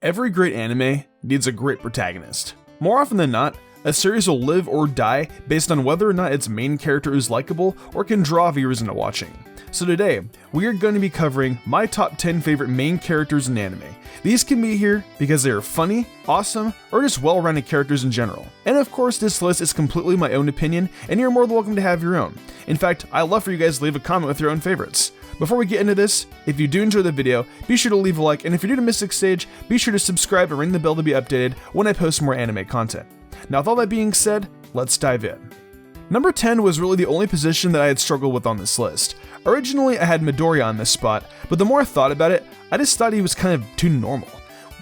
Every great anime needs a great protagonist. More often than not, a series will live or die based on whether or not its main character is likable or can draw viewers into watching. So today, we are going to be covering my top 10 favorite main characters in anime. These can be here because they are funny, awesome, or just well-rounded characters in general. And of course, this list is completely my own opinion, and you're more than welcome to have your own. In fact, I'd love for you guys to leave a comment with your own favorites. Before we get into this, if you do enjoy the video, be sure to leave a like, and if you're new to Mystic Sage, be sure to subscribe and ring the bell to be updated when I post more anime content. Now with all that being said, let's dive in. Number 10 was really the only position that I had struggled with on this list. Originally, I had Midoriya on this spot, but the more I thought about it, I just thought he was kind of too normal.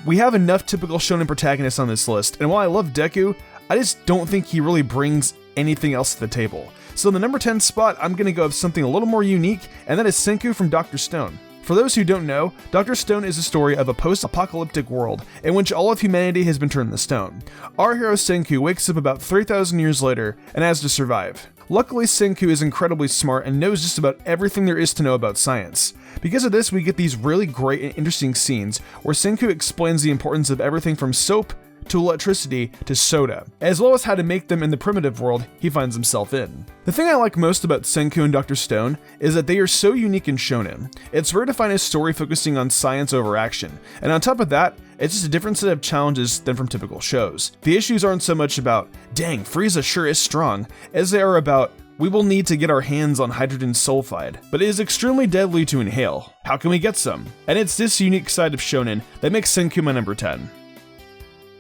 We have enough typical shonen protagonists on this list, and while I love Deku, I just don't think he really brings anything else to the table. So in the number 10 spot, I'm gonna go with something a little more unique, and that is Senku from Dr. Stone. For those who don't know, Dr. Stone is a story of a post-apocalyptic world in which all of humanity has been turned to stone. Our hero Senku wakes up about 3,000 years later and has to survive. Luckily, Senku is incredibly smart and knows just about everything there is to know about science. Because of this, we get these really great and interesting scenes where Senku explains the importance of everything from soap to electricity to soda, as well as how to make them in the primitive world he finds himself in. The thing I like most about Senku and Dr. Stone is that they are so unique in shonen. It's rare to find a story focusing on science over action, and on top of that, it's just a different set of challenges than from typical shows. The issues aren't so much about, dang, Frieza sure is strong, as they are about, we will need to get our hands on hydrogen sulfide, but it is extremely deadly to inhale. How can we get some? And it's this unique side of shonen that makes Senku my number 10.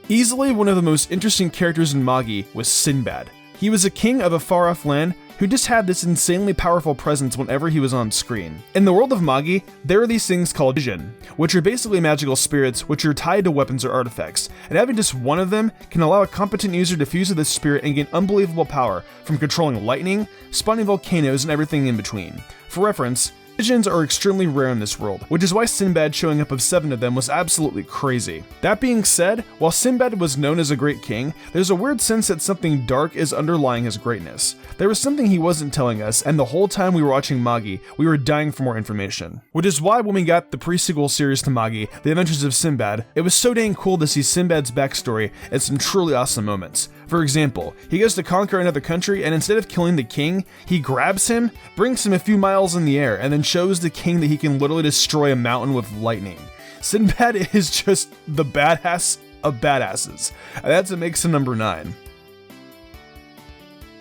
Easily one of the most interesting characters in Magi was Sinbad. He was a king of a far-off land who just had this insanely powerful presence whenever he was on screen. In the world of Magi, there are these things called vision, which are basically magical spirits which are tied to weapons or artifacts, and having just one of them can allow a competent user to fuse with this spirit and gain unbelievable power from controlling lightning, spawning volcanoes, and everything in between. For reference, visions are extremely rare in this world, which is why Sinbad showing up of 7 of them was absolutely crazy. That being said, while Sinbad was known as a great king, there's a weird sense that something dark is underlying his greatness. There was something he wasn't telling us, and the whole time we were watching Magi, we were dying for more information. Which is why when we got the pre-sequel series to Magi, The Adventures of Sinbad, it was so dang cool to see Sinbad's backstory and some truly awesome moments. For example, he goes to conquer another country, and instead of killing the king, he grabs him, brings him a few miles in the air, and then shows the king that he can literally destroy a mountain with lightning. Sinbad is just the badass of badasses, and that's what makes him number 9.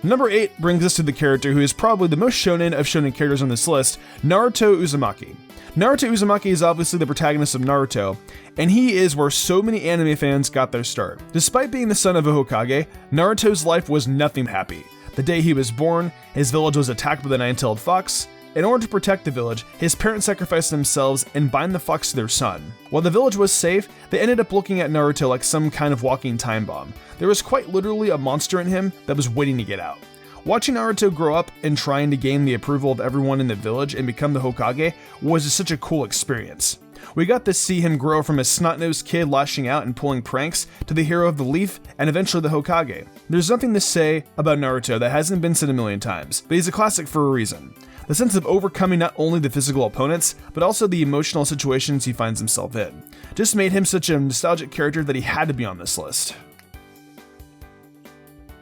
Number 8 brings us to the character who is probably the most shonen of shonen characters on this list, Naruto Uzumaki. Naruto Uzumaki is obviously the protagonist of Naruto, and he is where so many anime fans got their start. Despite being the son of a Hokage, Naruto's life was nothing happy. The day he was born, his village was attacked by the nine-tailed fox. In order to protect the village, his parents sacrificed themselves and bind the fox to their son. While the village was safe, they ended up looking at Naruto like some kind of walking time bomb. There was quite literally a monster in him that was waiting to get out. Watching Naruto grow up and trying to gain the approval of everyone in the village and become the Hokage was just such a cool experience. We got to see him grow from a snot-nosed kid lashing out and pulling pranks to the hero of the leaf and eventually the Hokage. There's nothing to say about Naruto that hasn't been said a million times, but he's a classic for a reason. The sense of overcoming not only the physical opponents, but also the emotional situations he finds himself in, just made him such a nostalgic character that he had to be on this list.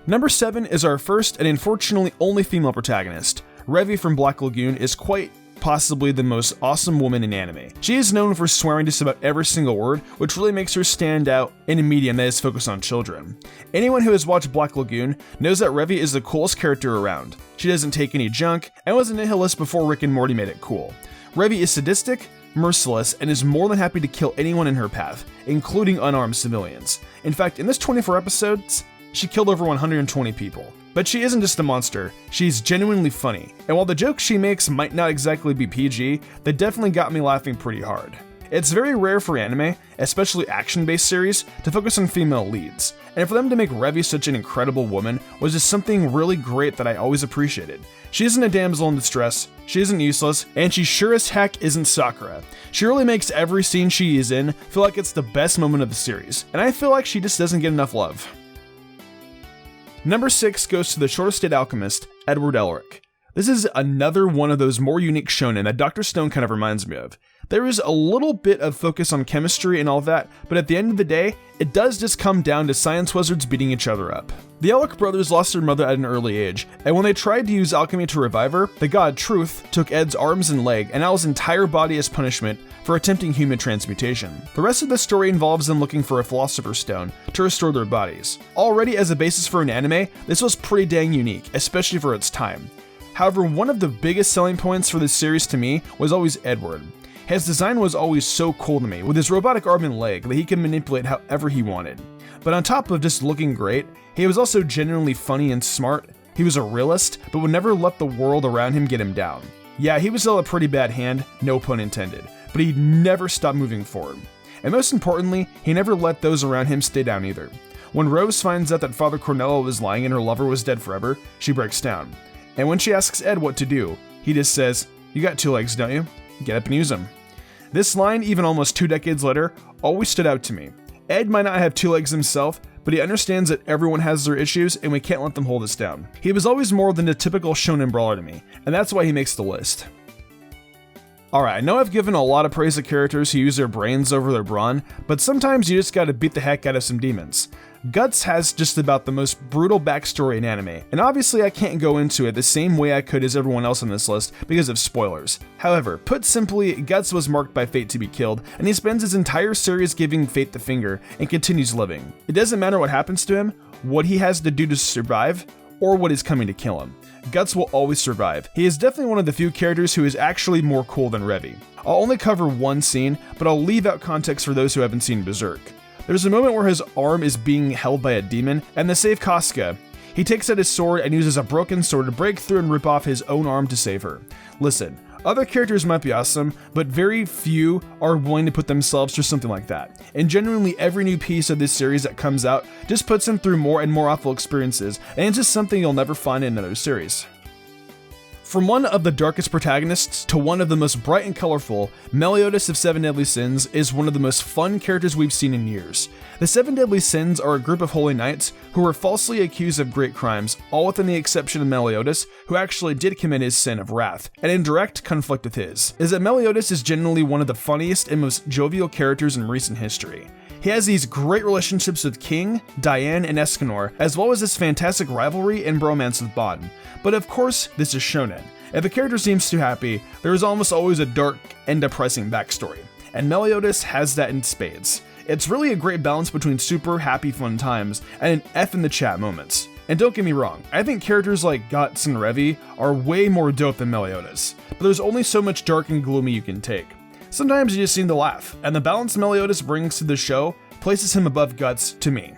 Number 7 is our first and unfortunately only female protagonist. Revi from Black Lagoon is quite possibly the most awesome woman in anime. She is known for swearing just about every single word, which really makes her stand out in a medium that is focused on children. Anyone who has watched Black Lagoon knows that Revi is the coolest character around. She doesn't take any junk, and was a nihilist before Rick and Morty made it cool. Revi is sadistic, merciless, and is more than happy to kill anyone in her path, including unarmed civilians. In fact, in this 24 episodes, she killed over 120 people. But she isn't just a monster, she's genuinely funny, and while the jokes she makes might not exactly be PG, they definitely got me laughing pretty hard. It's very rare for anime, especially action-based series, to focus on female leads, and for them to make Revi such an incredible woman was just something really great that I always appreciated. She isn't a damsel in distress, she isn't useless, and she sure as heck isn't Sakura. She really makes every scene she is in feel like it's the best moment of the series, and I feel like she just doesn't get enough love. Number 6 goes to the short-stayed alchemist, Edward Elric. This is another one of those more unique shonen that Dr. Stone kind of reminds me of. There is a little bit of focus on chemistry and all that, but at the end of the day, it does just come down to science wizards beating each other up. The Elric brothers lost their mother at an early age, and when they tried to use alchemy to revive her, the god Truth took Ed's arms and leg and Al's entire body as punishment for attempting human transmutation. The rest of the story involves them looking for a philosopher's stone to restore their bodies. Already as a basis for an anime, this was pretty dang unique, especially for its time. However, one of the biggest selling points for this series to me was always Edward. His design was always so cool to me, with his robotic arm and leg that he could manipulate however he wanted. But on top of just looking great, he was also genuinely funny and smart. He was a realist, but would never let the world around him get him down. Yeah, he was still a pretty bad hand, no pun intended, but he never stopped moving forward. And most importantly, he never let those around him stay down either. When Rose finds out that Father Cornello was lying and her lover was dead forever, she breaks down. And when she asks Ed what to do, he just says, "You got 2 legs, don't you? Get up and use them." This line, even almost 2 decades later, always stood out to me. Ed might not have 2 legs himself, but he understands that everyone has their issues and we can't let them hold us down. He was always more than a typical shonen brawler to me, and that's why he makes the list. Alright, I know I've given a lot of praise to characters who use their brains over their brawn, but sometimes you just gotta beat the heck out of some demons. Guts has just about the most brutal backstory in anime, and obviously I can't go into it the same way I could as everyone else on this list because of spoilers. However, put simply, Guts was marked by fate to be killed, and he spends his entire series giving fate the finger and continues living. It doesn't matter what happens to him, what he has to do to survive, or what is coming to kill him. Guts will always survive. He is definitely one of the few characters who is actually more cool than Revi. I'll only cover one scene, but I'll leave out context for those who haven't seen Berserk. There's a moment where his arm is being held by a demon, and to save Casca, he takes out his sword and uses a broken sword to break through and rip off his own arm to save her. Listen, other characters might be awesome, but very few are willing to put themselves through something like that. And genuinely every new piece of this series that comes out just puts him through more and more awful experiences, and it's just something you'll never find in another series. From one of the darkest protagonists to one of the most bright and colorful, Mellie Otis of Seven Deadly Sins is one of the most fun characters we've seen in years. The Seven Deadly Sins are a group of holy knights who were falsely accused of great crimes, all within the exception of Mellie Otis, who actually did commit his sin of wrath, and in direct conflict with his. Is that Mellie Otis is genuinely one of the funniest and most jovial characters in recent history. He has these great relationships with King, Diane, and Escanor, as well as this fantastic rivalry and bromance with Bon. But of course, this is shonen. If a character seems too happy, there is almost always a dark and depressing backstory, and Mellie Otis has that in spades. It's really a great balance between super happy fun times and an F in the chat moments. And don't get me wrong, I think characters like Guts and Revi are way more dope than Mellie Otis, but there's only so much dark and gloomy you can take. Sometimes you just need to laugh, and the balance Mellie Otis brings to the show places him above Guts to me.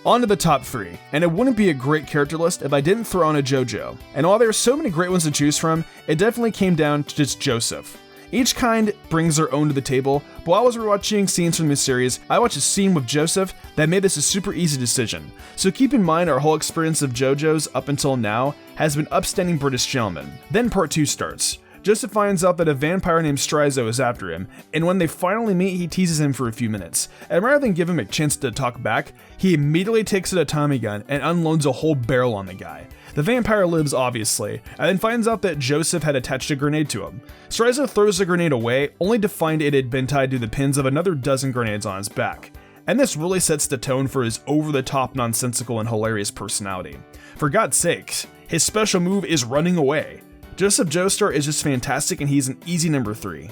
On to the top 3, and it wouldn't be a great character list if I didn't throw on a JoJo. And while there are so many great ones to choose from, it definitely came down to just Joseph. Each kind brings their own to the table, but while I was rewatching scenes from this series, I watched a scene with Joseph that made this a super easy decision. So keep in mind our whole experience of JoJo's up until now has been upstanding British gentlemen. Then part 2 starts. Joseph finds out that a vampire named Strizo is after him, and when they finally meet, he teases him for a few minutes. And rather than give him a chance to talk back, he immediately takes out a Tommy gun and unloads a whole barrel on the guy. The vampire lives, obviously, and then finds out that Joseph had attached a grenade to him. Strizo throws the grenade away, only to find it had been tied to the pins of another dozen grenades on his back. And this really sets the tone for his over-the-top, nonsensical, and hilarious personality. For God's sakes, his special move is running away. Joseph Joestar is just fantastic, and he's an easy number 3.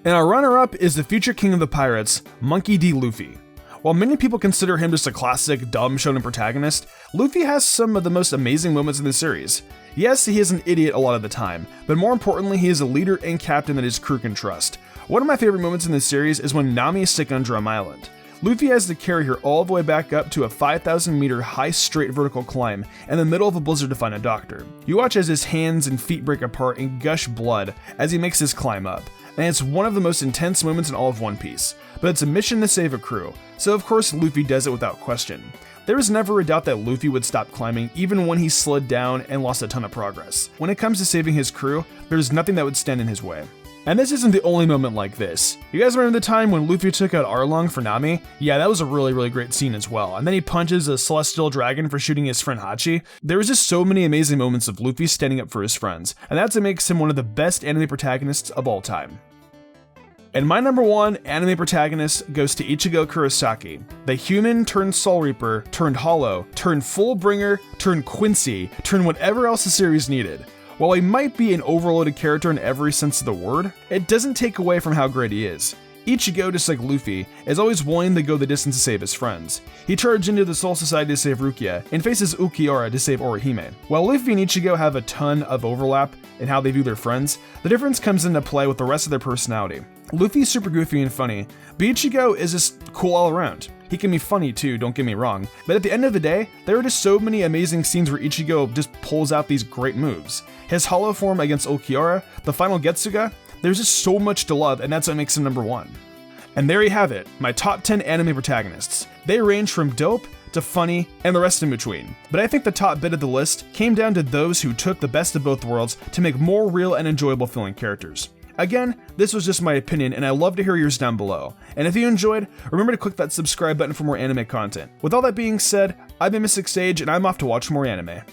And our runner-up is the future king of the pirates, Monkey D. Luffy. While many people consider him just a classic, dumb shonen protagonist, Luffy has some of the most amazing moments in the series. Yes, he is an idiot a lot of the time, but more importantly, he is a leader and captain that his crew can trust. One of my favorite moments in this series is when Nami is sick on Drum Island. Luffy has to carry her all the way back up to a 5,000 meter high straight vertical climb in the middle of a blizzard to find a doctor. You watch as his hands and feet break apart and gush blood as he makes his climb up, and it's one of the most intense moments in all of One Piece. But it's a mission to save a crew, so of course Luffy does it without question. There was never a doubt that Luffy would stop climbing even when he slid down and lost a ton of progress. When it comes to saving his crew, there's nothing that would stand in his way. And this isn't the only moment like this. You guys remember the time when Luffy took out Arlong for Nami? Yeah, that was a really great scene as well. And then he punches a celestial dragon for shooting his friend Hachi. There was just so many amazing moments of Luffy standing up for his friends, and that's what makes him one of the best anime protagonists of all time. And my number 1 anime protagonist goes to Ichigo Kurosaki, the human turned Soul Reaper, turned Hollow, turned Fullbringer, turned Quincy, turned whatever else the series needed. While he might be an overloaded character in every sense of the word, it doesn't take away from how great he is. Ichigo, just like Luffy, is always willing to go the distance to save his friends. He charged into the Soul Society to save Rukia, and faces Ukiura to save Orihime. While Luffy and Ichigo have a ton of overlap in how they view their friends, the difference comes into play with the rest of their personality. Luffy's super goofy and funny, but Ichigo is just cool all around. He can be funny too, don't get me wrong, but at the end of the day, there are just so many amazing scenes where Ichigo just pulls out these great moves. His hollow form against Ukiura, the final Getsuga, there's just so much to love, and that's what makes him number 1. And there you have it, my top 10 anime protagonists. They range from dope to funny and the rest in between. But I think the top bit of the list came down to those who took the best of both worlds to make more real and enjoyable feeling characters. Again, this was just my opinion, and I'd love to hear yours down below. And if you enjoyed, remember to click that subscribe button for more anime content. With all that being said, I've been Mystic Sage, and I'm off to watch more anime.